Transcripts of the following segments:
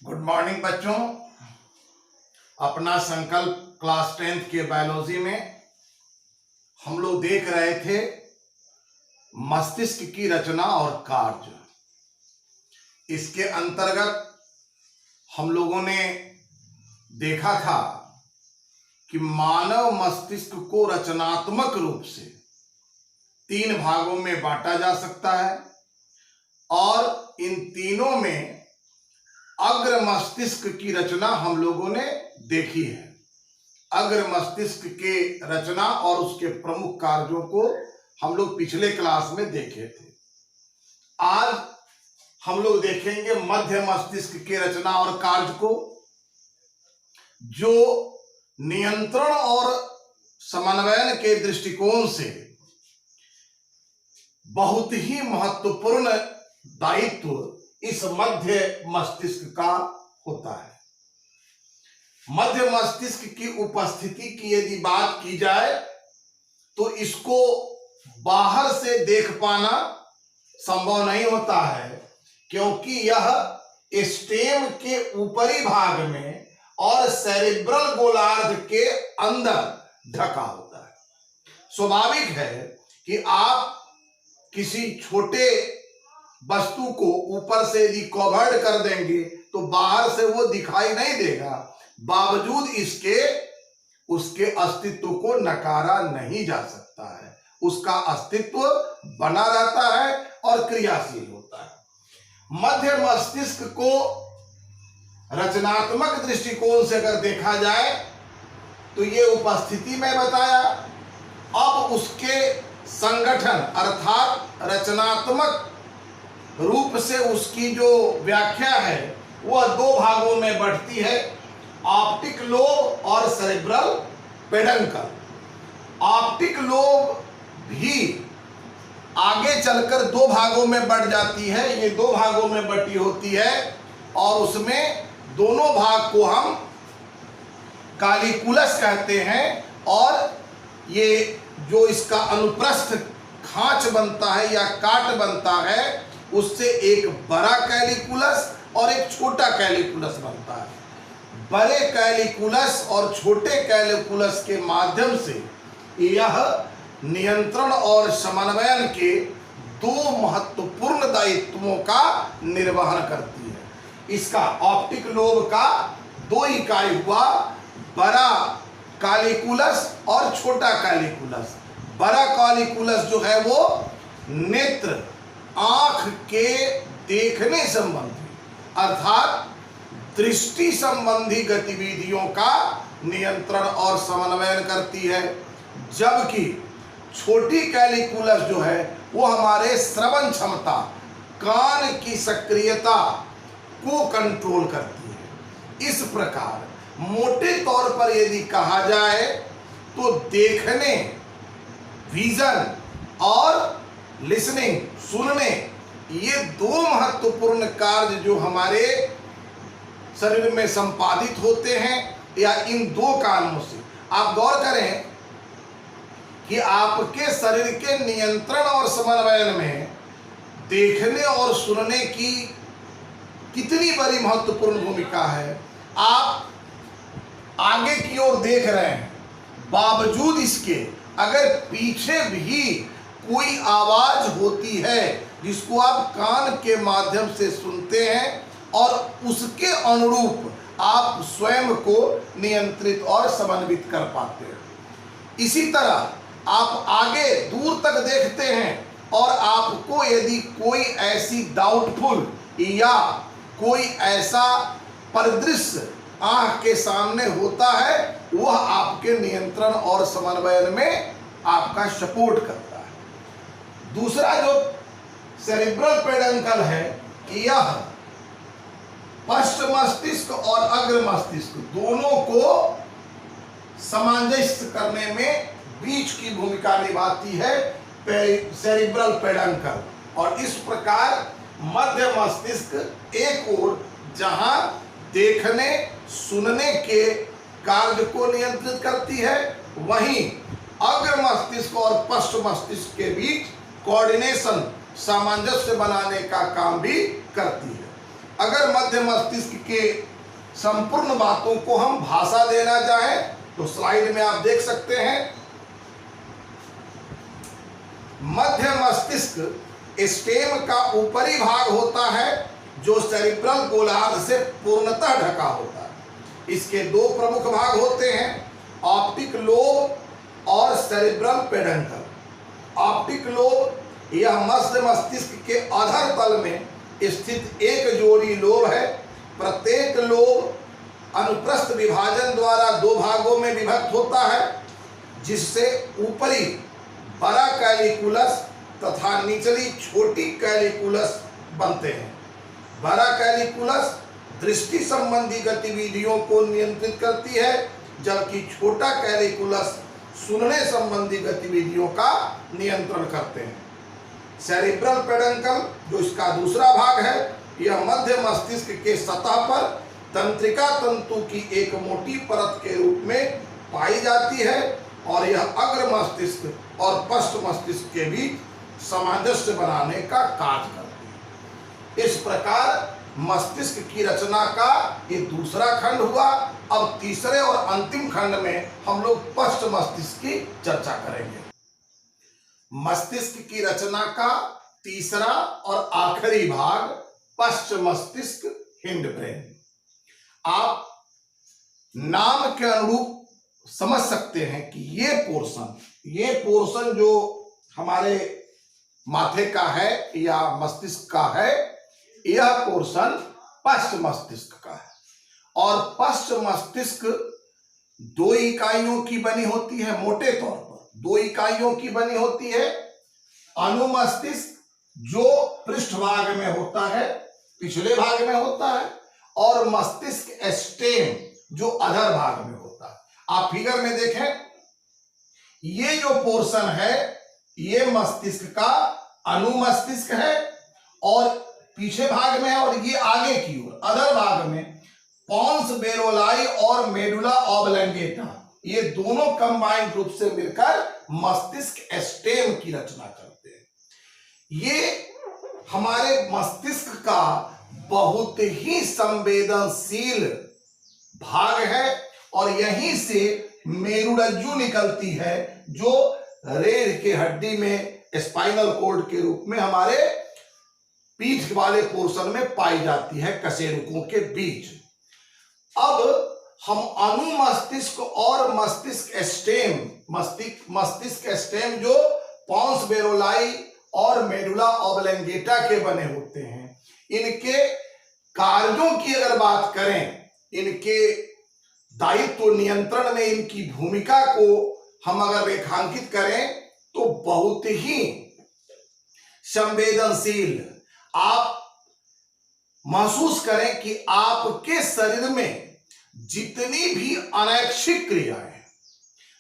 Good morning बच्चों। अपना संकल्प क्लास 10th के बायोलॉजी में हम लोग देख रहे थे मस्तिष्क की रचना और कार्य। इसके अंतर्गत हम लोगों ने देखा था कि मानव मस्तिष्क को रचनात्मक रूप से 3 भागों में बांटा जा सकता है और इन तीनों में अग्र मस्तिष्क की रचना हम लोगों ने देखी है। अग्र मस्तिष्क के रचना और उसके प्रमुख कार्यों को हम लोग पिछले क्लास में देखे थे। आज हम लोग देखेंगे मध्य मस्तिष्क के रचना और कार्य को, जो नियंत्रण और समन्वयन के दृष्टिकोण से बहुत ही महत्वपूर्ण दायित्व इस मध्य मस्तिष्क का होता है। मध्य मस्तिष्क की उपस्थिति की यदि बात की जाए तो इसको बाहर से देख पाना संभव नहीं होता है, क्योंकि यह स्टेम के ऊपरी भाग में और सेरिब्रल गोलार्ध के अंदर ढका होता है। स्वाभाविक है कि आप किसी छोटे वस्तु को ऊपर से यदि कवर्ड कर देंगे तो बाहर से वो दिखाई नहीं देगा, बावजूद इसके उसके अस्तित्व को नकारा नहीं जा सकता है। उसका अस्तित्व बना रहता है और क्रियाशील होता है। मध्य मस्तिष्क को रचनात्मक दृष्टिकोण से अगर देखा जाए तो ये उपस्थिति में बताया। अब उसके संगठन अर्थात रचनात्मक रूप से उसकी जो व्याख्या है वह 2 भागों में बढ़ती है, ऑप्टिक लोब और सेरेब्रल पेडंकल। ऑप्टिक लोब भी आगे चलकर 2 भागों में बढ़ जाती है। ये 2 भागों में बटी होती है और उसमें दोनों भाग को हम कालिकुलस कहते हैं, और ये जो इसका अनुप्रस्थ खांच बनता है या काट बनता है उससे एक बड़ा कैलिकुलस और एक छोटा कैलिकुलस बनता है। बड़े कैलिकुलस और छोटे कैलिकुलस के माध्यम से यह नियंत्रण और समन्वयन के 2 महत्वपूर्ण दायित्वों का निर्वहन करती है। इसका ऑप्टिक लोब का 2 इकाई हुआ, बड़ा कैलिकुलस और छोटा कैलिकुलस। बड़ा कैलिकुलस जो है वो नेत्र आंख के देखने संबंधी अर्थात दृष्टि संबंधी गतिविधियों का नियंत्रण और समन्वयन करती है, जबकि छोटी कैलिकुलस जो है वो हमारे श्रवण क्षमता, कान की सक्रियता को कंट्रोल करती है। इस प्रकार मोटे तौर पर यदि कहा जाए तो देखने, विजन और लिसनिंग, सुनने, ये 2 महत्वपूर्ण कार्य जो हमारे शरीर में संपादित होते हैं, या इन 2 कारणों से आप गौर करें कि आपके शरीर के नियंत्रण और समन्वयन में देखने और सुनने की कितनी बड़ी महत्वपूर्ण भूमिका है। आप आगे की ओर देख रहे हैं, बावजूद इसके अगर पीछे भी कोई आवाज होती है जिसको आप कान के माध्यम से सुनते हैं और उसके अनुरूप आप स्वयं को नियंत्रित और समन्वित कर पाते हैं। इसी तरह आप आगे दूर तक देखते हैं और आपको यदि कोई ऐसी डाउटफुल या कोई ऐसा परिदृश्य आंख के सामने होता है, वह आपके नियंत्रण और समन्वयन में आपका सपोर्ट करता है। दूसरा जो सेरिब्रल पेडंकल है, यह पश्च मस्तिष्क और अग्र मस्तिष्क दोनों को सामंजस्य करने में बीच की भूमिका निभाती है सेरिब्रल पेडंकल। और इस प्रकार मध्य मस्तिष्क एक ओर जहां देखने सुनने के कार्य को नियंत्रित करती है, वहीं अग्र मस्तिष्क और पश्च मस्तिष्क के बीच कोऑर्डिनेशन, सामंजस्य बनाने का काम भी करती है। अगर मध्य मस्तिष्क के संपूर्ण बातों को हम भाषा देना चाहें तो स्लाइड में आप देख सकते हैं। मध्य मस्तिष्क स्टेम का ऊपरी भाग होता है जो सेरिब्रल गोलार्ध से पूर्णतः ढका होता है। इसके दो प्रमुख भाग होते हैं, ऑप्टिक लोब और सेरिब्रल पेडंकल। ऑप्टिक लोब यह मध्य मस्तिष्क के अधर तल में स्थित एक जोड़ी लोब है। प्रत्येक लोब अनुप्रस्थ विभाजन द्वारा दो भागों में विभक्त होता है, जिससे ऊपरी बड़ा कैलिकुलस तथा निचली छोटी कैलिकुलस बनते हैं। बड़ा कैलिकुलस दृष्टि संबंधी गतिविधियों को नियंत्रित करती है, जबकि छोटा कैलिकुलस सुनने संबंधी गतिविधियों का नियंत्रण करते हैं। सेरिब्रल पेडंकल जो इसका दूसरा भाग है, यह मध्य मस्तिष्क के सतह पर तंत्रिका तंतु की एक मोटी परत के रूप में पाई जाती है और यह अग्र मस्तिष्क और पश्च मस्तिष्क के बीच सामंजस्य बनाने का कार्य करती है। इस प्रकार मस्तिष्क की रचना का ये दूसरा खंड हुआ। अब तीसरे और अंतिम खंड में हम लोग पश्च मस्तिष्क की चर्चा करेंगे। मस्तिष्क की रचना का तीसरा और आखिरी भाग पश्च मस्तिष्क, हिंड ब्रेन। आप नाम के अनुरूप समझ सकते हैं कि ये पोर्शन जो हमारे माथे का है या मस्तिष्क का है, यह पोर्शन पश्च मस्तिष्क का है। और पश्च मस्तिष्क दो इकाइयों की बनी होती है, मोटे तौर पर दो इकाइयों की बनी होती है। अनुमस्तिष्क जो पृष्ठभाग में होता है, पिछले भाग में होता है, और मस्तिष्क स्टेम जो अधर भाग में होता है। आप फिगर में देखें, ये जो पोर्शन है ये मस्तिष्क का अनुमस्तिष्क है और पीछे भाग में है, और ये आगे की ओर अधर भाग में पोन्स बेरोलाई और मेडुला ऑब्लंगेटा, ये दोनों कंबाइंड रूप से मिलकर मस्तिष्क स्टेम की रचना करते हैं। ये हमारे मस्तिष्क का बहुत ही संवेदनशील भाग है और यहीं से मेरुरज्जु निकलती है, जो रीढ़ के हड्डी में स्पाइनल कोर्ड के रूप में हमारे पीठ वाले पोर्शन में पाई जाती है, कशेरुकों के बीच। अब हम अनुमस्तिष्क और मस्तिष्क स्टेम जो पोन्स बेरोलाई और मेडुला ऑब्लंगेटा के बने होते हैं, इनके कार्यों की अगर बात करें, इनके दायित्व नियंत्रण में इनकी भूमिका को हम अगर रेखांकित करें तो बहुत ही संवेदनशील। आप महसूस करें कि आपके शरीर में जितनी भी अनैच्छिक क्रियाएं,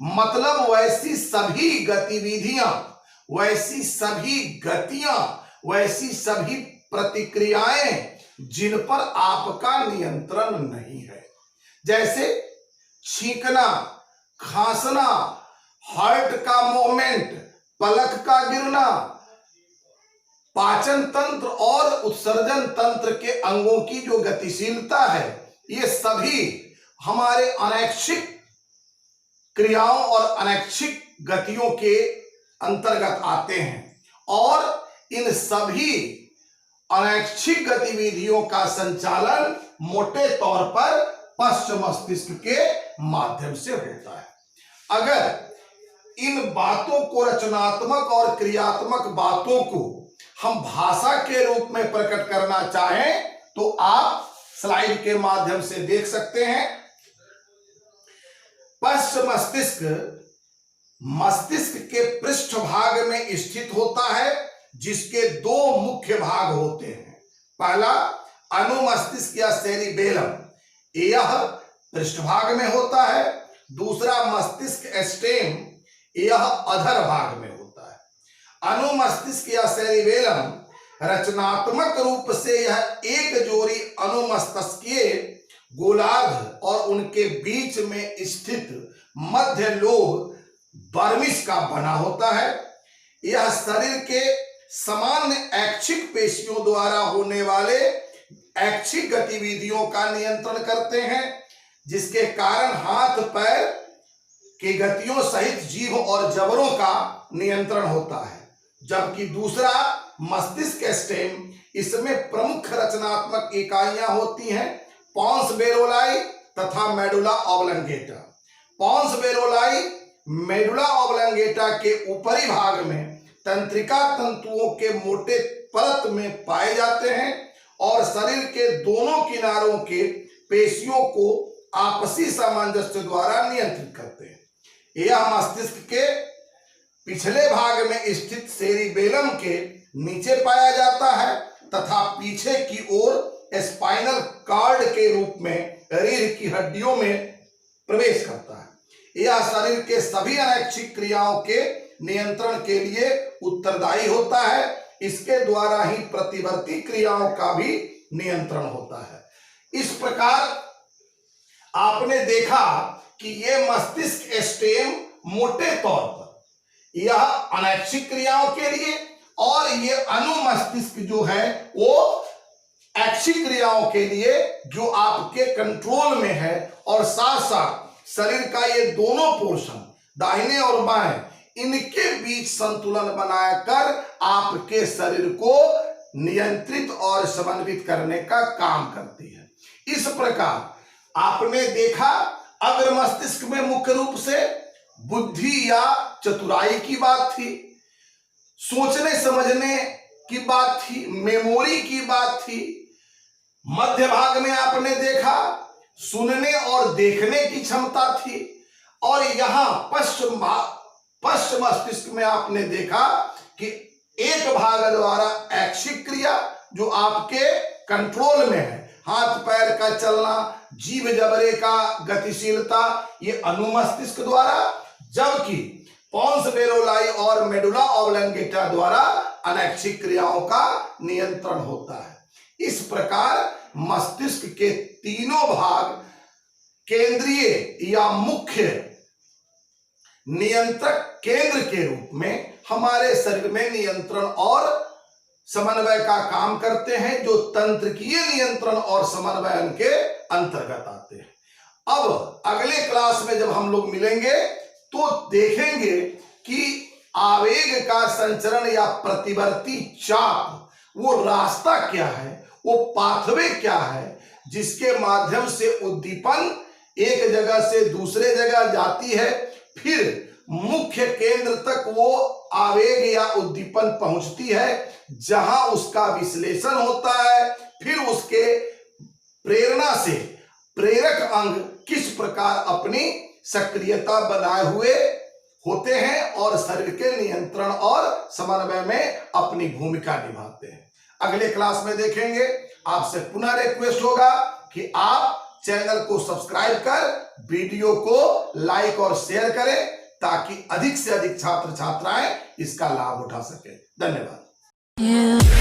मतलब वैसी सभी गतिविधियां, वैसी सभी गतियां, वैसी सभी प्रतिक्रियाएं जिन पर आपका नियंत्रण नहीं है, जैसे छींकना, खांसना, हार्ट का मूवमेंट, पलक का गिरना, पाचन तंत्र और उत्सर्जन तंत्र के अंगों की जो गतिशीलता है, ये सभी हमारे अनैच्छिक क्रियाओं और अनैच्छिक गतियों के अंतर्गत आते हैं। और इन सभी अनैच्छिक गतिविधियों का संचालन मोटे तौर पर पश्च मस्तिष्क के माध्यम से होता है। अगर इन बातों को, रचनात्मक और क्रियात्मक बातों को हम भाषा के रूप में प्रकट करना चाहें तो आप स्लाइड के माध्यम से देख सकते हैं। पश्च मस्तिष्क मस्तिष्क के पृष्ठभाग में स्थित होता है, जिसके दो मुख्य भाग होते हैं। पहला अनुमस्तिष्क या सेरिबेलम, यह पृष्ठभाग में होता है। दूसरा मस्तिष्क स्टेम, यह अधर भाग में होता है। अनुमस्तिष्क या सेरिबेलम रचनात्मक रूप से यह एक जोड़ी अनुमस्तिष्कीय गोलार्ध और उनके बीच में स्थित मध्य लोब बर्मिस का बना होता है। यह शरीर के सामान्य ऐच्छिक पेशियों द्वारा होने वाले ऐच्छिक गतिविधियों का नियंत्रण करते हैं, जिसके कारण हाथ पैर की गतियों सहित जीभ और जबड़ों का नियंत्रण होता है। जबकि दूसरा मस्तिष्क स्टेम, इसमें प्रमुख रचनात्मक इकाइयां होती हैं पोन्स बेरोलाई तथा medulla oblongata. Pons varolii medulla oblongata के ऊपरी भाग में तंत्रिका तंतुओं के मोटे परत में पाए जाते हैं और शरीर के दोनों किनारों के पेशियों को आपसी सामंजस्य द्वारा नियंत्रित करते हैं। यह मस्तिष्क के पिछले भाग में स्थित सेरिबेलम के नीचे पाया जाता है तथा पीछे की ओर स्पाइनल कॉर्ड के रूप में रीढ़ की हड्डियों में प्रवेश करता है। यह शरीर के सभी अनैच्छिक क्रियाओं के नियंत्रण के लिए उत्तरदायी होता है। इसके द्वारा ही प्रतिवर्ती क्रियाओं का भी नियंत्रण होता है। इस प्रकार आपने देखा कि ये मस्तिष्क स्टेम मोटे तौर पर यह अनैच्छिक क्रियाओं के लिए और ये अनुमस्तिष्क जो है वो ऐच्छिक क्रियाओं के लिए जो आपके कंट्रोल में है, और साथ साथ शरीर का ये दोनों पोर्शन दाहिने और बाएं इनके बीच संतुलन बनाकर आपके शरीर को नियंत्रित और समन्वित करने का काम करती है। इस प्रकार आपने देखा अग्र मस्तिष्क में मुख्य रूप से बुद्धि या चतुराई की बात थी, सोचने समझने की बात थी, मेमोरी की बात थी। मध्य भाग में आपने देखा सुनने और देखने की क्षमता थी, और यहां पश्चिम मस्तिष्क में आपने देखा कि एक भाग द्वारा ऐच्छिक क्रिया जो आपके कंट्रोल में है, हाथ पैर का चलना, जीभ जबड़े का गतिशीलता, ये अनुमस्तिष्क द्वारा, जबकि पोन्स बेरोलाई और मेडुला ऑब्लंगेटा द्वारा अनैच्छिक क्रियाओं का नियंत्रण होता है। इस प्रकार मस्तिष्क के तीनों भाग केंद्रीय या मुख्य नियंत्रक केंद्र के रूप में हमारे शरीर में नियंत्रण और समन्वय का काम करते हैं, जो तंत्रिकीय नियंत्रण और समन्वयन के अंतर्गत आते हैं। अब अगले क्लास में जब हम लोग मिलेंगे तो देखेंगे कि आवेग का संचरण या प्रतिवर्ती चाप, वो रास्ता क्या है, वो पाथवे क्या है, जिसके माध्यम से उद्दीपन एक जगह से दूसरे जगह जाती है, फिर मुख्य केंद्र तक वो आवेग या उद्दीपन पहुंचती है, जहां उसका विश्लेषण होता है, फिर उसके प्रेरणा से प्रेरक अंग किस प्रकार अपनी सक्रियता बनाए हुए होते हैं और शरीर के नियंत्रण और समन्वय में अपनी भूमिका निभाते हैं। अगले क्लास में देखेंगे। आपसे पुनः रिक्वेस्ट होगा कि आप चैनल को सब्सक्राइब कर वीडियो को लाइक और शेयर करें, ताकि अधिक से अधिक छात्र छात्राएं इसका लाभ उठा सके। धन्यवाद।